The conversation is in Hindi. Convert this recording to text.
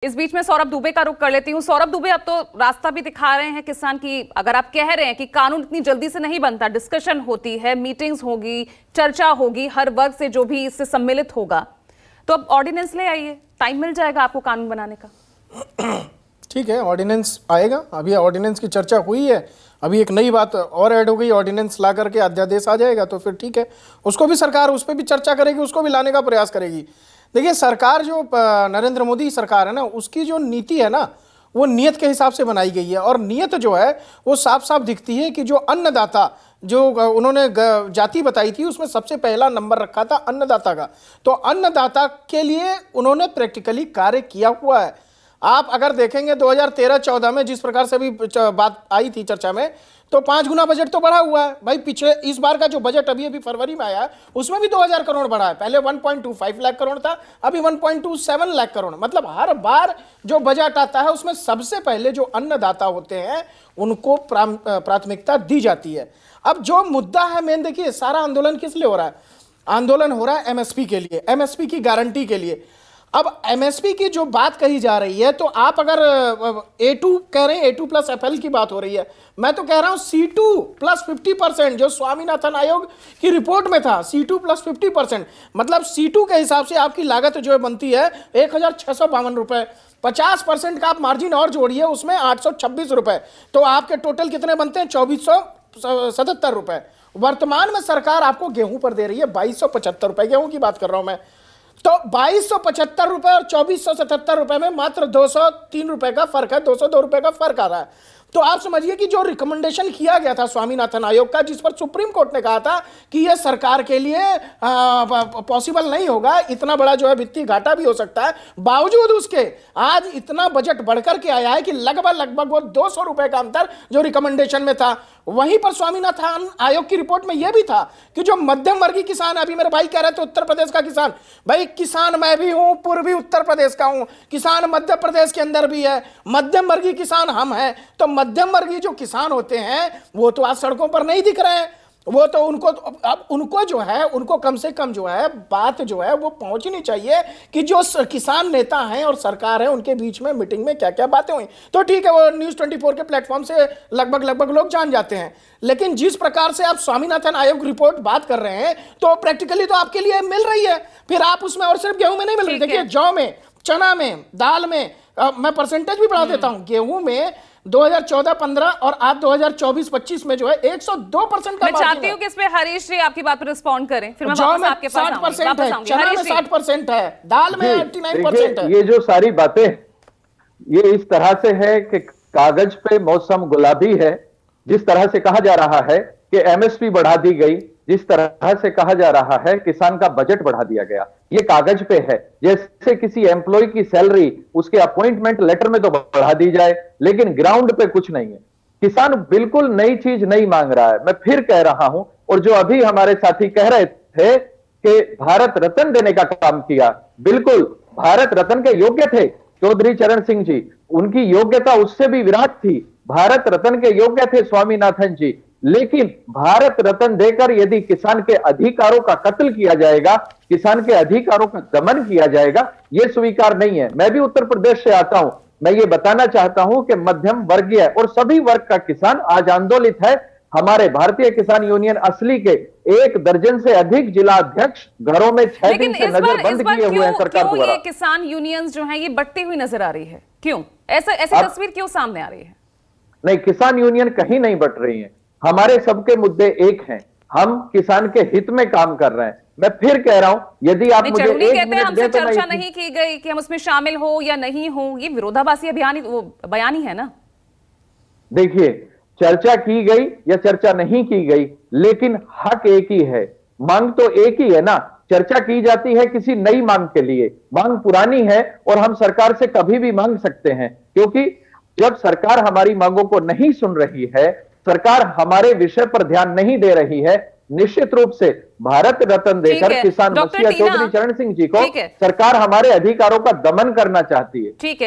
इस बीच में सौरभ दुबे का रुख कर लेती हूँ। सौरभ दुबे अब तो रास्ता भी दिखा रहे हैं किसान की। अगर आप कह रहे हैं कि कानून इतनी जल्दी से नहीं बनता, डिस्कशन होती है, मीटिंग्स होगी, चर्चा होगी, हर वर्ग से जो भी इससे सम्मिलित होगा, तो अब ऑर्डिनेंस ले आइए, टाइम मिल जाएगा आपको कानून बनाने का। ठीक है, ऑर्डिनेंस आएगा। अभी ऑर्डिनेंस की चर्चा हुई है, अभी एक नई बात और ऐड हो गई, ऑर्डिनेंस ला करके अध्यादेश आ जाएगा तो फिर ठीक है, उसको भी सरकार उस पर भी चर्चा करेगी, उसको भी लाने का प्रयास करेगी। देखिए, सरकार जो नरेंद्र मोदी सरकार है ना, उसकी जो नीति है ना, वो नियत के हिसाब से बनाई गई है। और नियत जो है वो साफ साफ दिखती है कि जो अन्नदाता, जो उन्होंने जाति बताई थी, उसमें सबसे पहला नंबर रखा था अन्नदाता का। तो अन्नदाता के लिए उन्होंने प्रैक्टिकली कार्य किया हुआ है। आप अगर देखेंगे 2013-14 में जिस प्रकार से भी बात आई थी चर्चा में, तो 5 गुना बजट तो बढ़ा हुआ है भाई। पिछले इस बार का जो बजट अभी फरवरी में आया है, उसमें भी 2000 करोड़ बढ़ा है। पहले 1.25 लाख करोड़ था, अभी 1.27 लाख करोड़। मतलब हर बार जो बजट आता है उसमें सबसे पहले जो अन्नदाता होते हैं उनको प्राथमिकता दी जाती है। अब जो मुद्दा है मेन, देखिए सारा आंदोलन किस लिए हो रहा है? आंदोलन हो रहा है एमएसपी के लिए, एमएसपी की गारंटी के लिए। अब एमएसपी की जो बात कही जा रही है, तो आप अगर A2 कह रहे हैं, A2 प्लस FL की बात हो रही है, मैं तो कह रहा हूं C2 प्लस 50%, जो स्वामीनाथन आयोग की रिपोर्ट में था, C2 प्लस 50%। मतलब C2 के हिसाब से आपकी लागत जो है बनती है 1652 रुपए। 50% का आप मार्जिन और जोड़िए, उसमें 826 रुपए, तो आपके टोटल कितने बनते हैं? 2477 रुपए। वर्तमान में सरकार आपको गेहूं पर दे रही है 2275 रुपए, गेहूं की बात कर रहा हूं मैं। तो 2275 रुपए और 2477 रुपए में मात्र 203 रुपए का फर्क है, 202 रुपए का फर्क आ रहा है। तो आप समझिए कि जो रिकमेंडेशन किया गया था स्वामीनाथन आयोग का, जिस पर सुप्रीम कोर्ट ने कहा था कि यह सरकार के लिए पॉसिबल नहीं होगा, इतना बड़ा जो है वित्तीय घाटा भी हो सकता है, बावजूद उसके आज इतना बजट बढ़कर के आया है कि लगभग वो 200 रुपए का अंतर जो रिकमेंडेशन में था। वहीं पर स्वामीनाथन आयोग की रिपोर्ट में यह भी था कि जो मध्यम वर्गीय किसान, अभी मेरे भाई कह रहे थे उत्तर प्रदेश का किसान, भाई किसान मैं भी हूं, पूर्वी उत्तर प्रदेश का हूं, किसान मध्य प्रदेश के अंदर भी है, मध्यम वर्गीय किसान हम हैं। तो मध्यम वर्गीय जो किसान होते हैं वो तो आज सड़कों पर नहीं दिख रहे हैं। वो तो उनको जो है, उनको कम से कम जो है बात जो है वो पहुंचनी चाहिए कि जो किसान नेता हैं और सरकार है उनके बीच में मीटिंग में क्या क्या बातें हुई। तो ठीक है, वो न्यूज़ 24 के प्लेटफॉर्म से लगभग लोग जान जाते हैं। लेकिन जिस प्रकार से आप स्वामीनाथन आयोग रिपोर्ट बात कर रहे हैं, तो प्रैक्टिकली तो आपके लिए मिल रही है। फिर आप उसमें, और सिर्फ गेहूं में नहीं मिल रही, देखिए जौ में, चना में, दाल में, मैं परसेंटेज भी बढ़ा देता हूं। गेहूं में 2014-15 और आज 2024-25 में जो है 102% का। मैं चाहती हूं कि इस पे हरीश जी आपकी बात पर रिस्पॉन्ड करें, फिर मैं वापस आपके पास 60% है, चना में 60% है, दाल में 89% है। ये जो सारी बातें ये इस तरह से है कि कागज पे मौसम गुलाबी है। जिस तरह से कहा जा रहा है कि एमएसपी बढ़ा दी गई, जिस तरह से कहा जा रहा है किसान का बजट बढ़ा दिया गया, ये कागज पे है। जैसे किसी एम्प्लॉय की सैलरी उसके अपॉइंटमेंट लेटर में तो बढ़ा दी जाए, लेकिन ग्राउंड पे कुछ नहीं है। किसान बिल्कुल नई चीज नहीं मांग रहा है। मैं फिर कह रहा हूं, और जो अभी हमारे साथी कह रहे थे कि भारत रत्न देने का काम किया, बिल्कुल भारत रत्न के योग्य थे चौधरी चरण सिंह जी, उनकी योग्यता उससे भी विराट थी। भारत रत्न के योग्य थे स्वामीनाथन जी, लेकिन भारत रत्न देकर यदि किसान के अधिकारों का कत्ल किया जाएगा, किसान के अधिकारों का दमन किया जाएगा, यह स्वीकार नहीं है। मैं भी उत्तर प्रदेश से आता हूं, मैं ये बताना चाहता हूं कि मध्यम वर्गीय और सभी वर्ग का किसान आज आंदोलित है। हमारे भारतीय किसान यूनियन असली के 1 दर्जन से अधिक जिला अध्यक्ष घरों में 6 दिन से नजर बंद किए हुए हैं सरकार द्वारा। ये किसान यूनियंस जो हैं ये बढ़ती हुई नजर आ रही है, क्यों ऐसी तस्वीर क्यों सामने आ रही है? नहीं, किसान यूनियन कहीं नहीं बट रही है। हमारे सबके मुद्दे एक हैं, हम किसान के हित में काम कर रहे हैं। मैं फिर कह रहा हूं, यदि आप मुझे 1 मिनट हमसे चर्चा नहीं की गई कि हम उसमें शामिल हो या नहीं हो, ये विरोधाभासी अभियान वो बयान ही है ना। देखिए, चर्चा की गई या चर्चा नहीं की गई, लेकिन हक एक ही है, मांग तो एक ही है ना। चर्चा की जाती है किसी नई मांग के लिए, मांग पुरानी है और हम सरकार से कभी भी मांग सकते हैं, क्योंकि जब सरकार हमारी मांगों को नहीं सुन रही है, सरकार हमारे विषय पर ध्यान नहीं दे रही है, निश्चित रूप से भारत रत्न देकर किसान मसीहा चौधरी चरण सिंह जी को सरकार हमारे अधिकारों का दमन करना चाहती है। ठीक है।